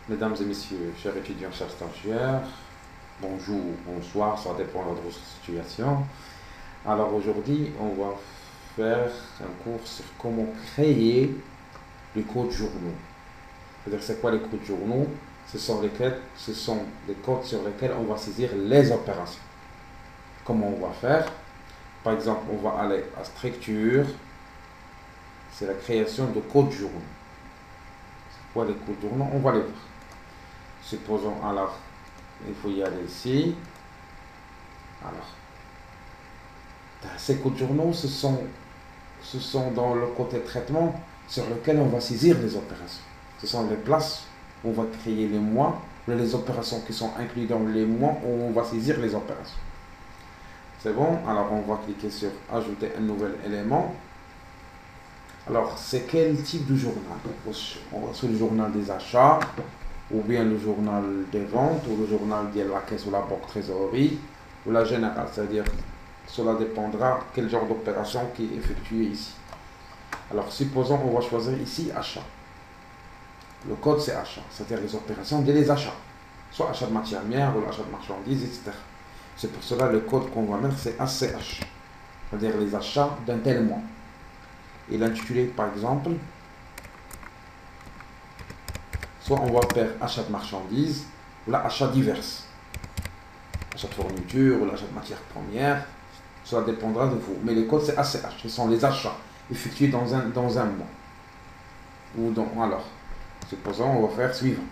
Mesdames et messieurs, chers étudiants, chers stagiaires, bonjour, bonsoir, ça dépend de votre situation. Alors aujourd'hui, on va faire un cours sur comment créer les codes journaux. C'est-à-dire, c'est quoi les codes journaux? Ce sont les codes sur lesquels on va saisir les opérations. Comment on va faire? Par exemple, on va aller à structure, c'est la création de codes journaux. C'est quoi les codes journaux? On va les voir. Supposons alors, il faut y aller ici. Alors, ces codes journaux, ce sont dans le côté traitement sur lequel on va saisir les opérations. Ce sont les places où on va créer les mois, les opérations qui sont incluses dans les mois où on va saisir les opérations. C'est bon? Alors on va cliquer sur ajouter un nouvel élément. Alors c'est quel type de journal? C'est le journal des achats, ou bien le journal des ventes, ou le journal de la caisse ou la banque trésorerie, ou la générale, c'est-à-dire cela dépendra quel genre d'opération qui est effectuée ici. Alors supposons on va choisir ici achat. Le code c'est achat, c'est-à-dire les opérations dès les achats, soit achat de matières premières ou l'achat de marchandises, etc. C'est pour cela le code qu'on va mettre c'est ACH, c'est-à-dire les achats d'un tel mois. Et l'intitulé par exemple, soit on va faire achat de marchandises ou là achat divers, achat de fourniture ou l'achat de matières premières, cela dépendra de vous. Mais le code c'est ACH, ce sont les achats effectués dans un mois. Ou donc, alors, supposons on va faire suivant.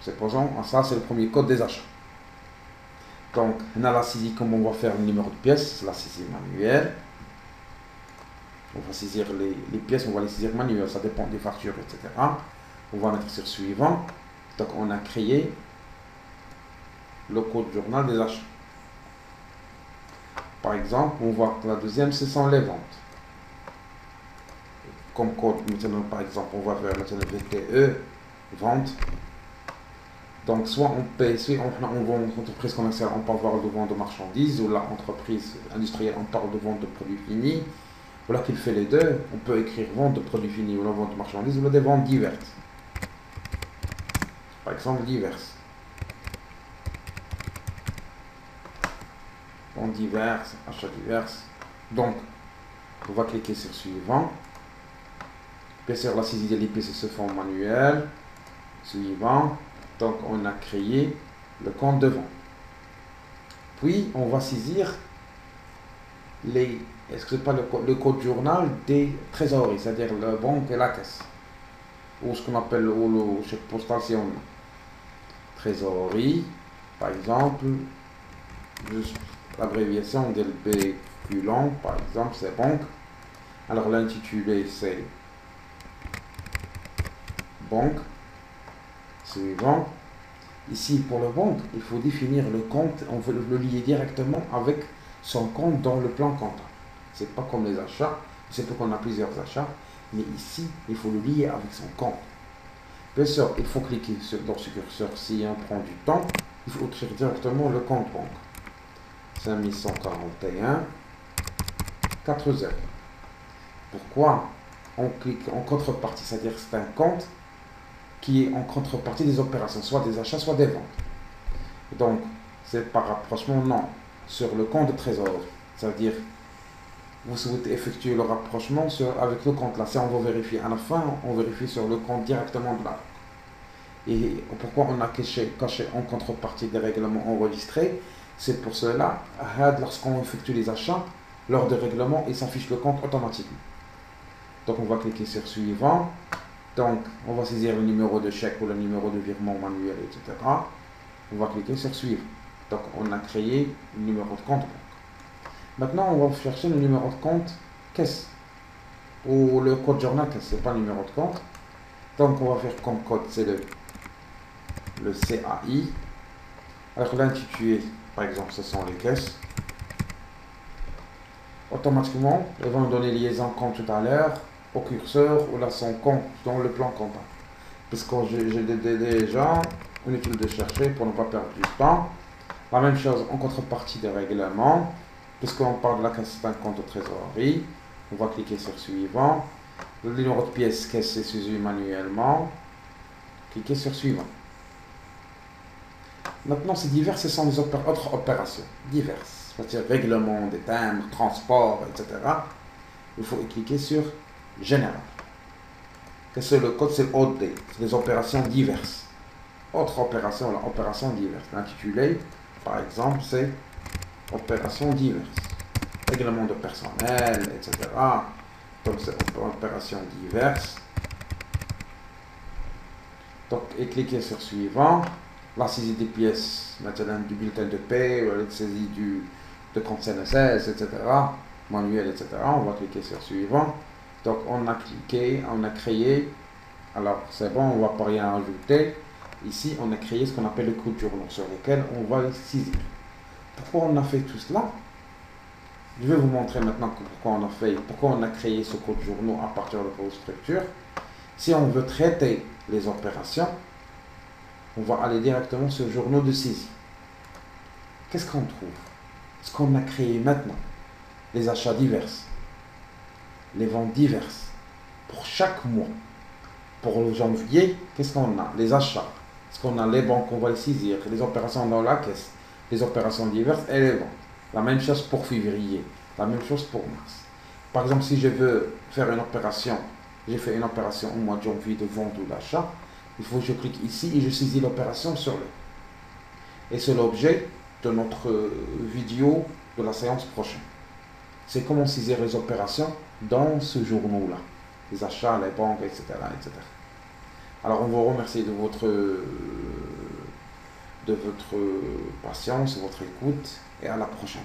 Supposons, ça c'est le premier code des achats. Donc, on a la saisie, comme on va faire le numéro de pièce, c'est la saisie manuelle. On va saisir les pièces, on va les saisir manuelles, ça dépend des factures, etc. On va mettre sur suivant. Donc, on a créé le code journal des achats. Par exemple, on voit que la deuxième, ce sont les ventes. Comme code, maintenant, par exemple, on va faire maintenant VTE, vente. Donc, soit on paye, soit on vend une entreprise commerciale, on parle de vente de marchandises, ou l'entreprise industrielle, on parle de vente de produits finis. Ou là qu'il fait les deux, on peut écrire vente de produits finis, ou la vente de marchandises, ou là des ventes diverses. Par exemple, diverses. Ventes diverses, achats divers. Donc, on va cliquer sur suivant. Bien sûr, la saisie de l'IP, c'est ce fond manuel. Suivant. Donc, on a créé le compte de vente. Puis, on va saisir est-ce que c'est pas le code journal des trésoreries, c'est-à-dire la banque et la caisse, ou ce qu'on appelle le chèque postal si on a. Trésorerie, par exemple, juste l'abréviation de BQLON, par exemple, c'est banque. Alors l'intitulé c'est banque. Suivant. Ici pour le banque, il faut définir le compte, on veut le lier directement avec son compte dans le plan comptable. C'est pas comme les achats, c'est pour qu'on a plusieurs achats, mais ici, il faut le lier avec son compte. Bien sûr, il faut cliquer dans ce curseur, si on prend du temps, il faut écrire directement le compte banque. 5141 40. Pourquoi on clique en contrepartie, c'est-à-dire c'est un compte qui est en contrepartie des opérations, soit des achats, soit des ventes. Donc, c'est par rapprochement, non, sur le compte de trésorerie. C'est-à-dire, vous souhaitez effectuer le rapprochement avec le compte là. Si on va vérifier à la fin, on vérifie sur le compte directement de la banque. Et pourquoi on a caché en contrepartie des règlements enregistrés? C'est pour cela, lorsqu'on effectue les achats, lors des règlements, il s'affiche le compte automatiquement. Donc, on va cliquer sur suivant. Donc, on va saisir le numéro de chèque ou le numéro de virement manuel, etc. On va cliquer sur suivre. Donc, on a créé le numéro de compte. Maintenant, on va chercher le numéro de compte caisse ou le code journal caisse, c'est pas le numéro de compte. Donc, on va faire comme code, c'est le CAI. Alors, l'intitulé, par exemple, ce sont les caisses. Automatiquement, ils vont nous donner liaison comme tout à l'heure au curseur ou là son compte dans le plan comptable. Parce que j'ai déjà inutile de chercher pour ne pas perdre du temps. La même chose en contrepartie des règlements. Puisqu'on parle de la caisse, c'est un compte de trésorerie. On va cliquer sur suivant. Le numéro de pièce caisse est saisi manuellement. Cliquez sur suivant. Maintenant, c'est divers, ce sont les autres opérations diverses, c'est-à-dire règlement des timbres, transport, etc. Il faut cliquer sur Général. Qu'est-ce que c'est le code? C'est OD, c'est les opérations diverses. Autre opération, la opération diverse. L'intitulé, par exemple, c'est opérations diverses. Règlement de personnel, etc. Donc, c'est opérations diverses. Donc, et cliquez sur suivant. La saisie des pièces, maintenant du bulletin de paie, la saisie de compte CNSS, etc. Manuel, etc. On va cliquer sur suivant. Donc, on a cliqué, on a créé. Alors, c'est bon, on ne va pas rien ajouter. Ici, on a créé ce qu'on appelle le code journaux sur lesquels on va saisir. Pourquoi on a fait tout cela? Je vais vous montrer maintenant pourquoi on a créé ce code journaux à partir de vos structures. Si on veut traiter les opérations, on va aller directement sur journaux de saisie. Qu'est-ce qu'on trouve? Ce qu'on a créé maintenant, les achats divers, les ventes diverses, pour chaque mois. Pour le janvier, qu'est-ce qu'on a? Les achats. Est-ce qu'on a les banques, on va les saisir, les opérations dans la caisse, les opérations diverses et les ventes. La même chose pour février, la même chose pour mars. Par exemple, si je veux faire une opération, j'ai fait une opération au mois de janvier de vente ou d'achat, il faut que je clique ici et je saisis l'opération sur le. Et c'est l'objet de notre vidéo de la séance prochaine. C'est comment saisir les opérations dans ce journal-là. Les achats, les banques, etc., etc. Alors on vous remercie de votre patience, votre écoute et à la prochaine.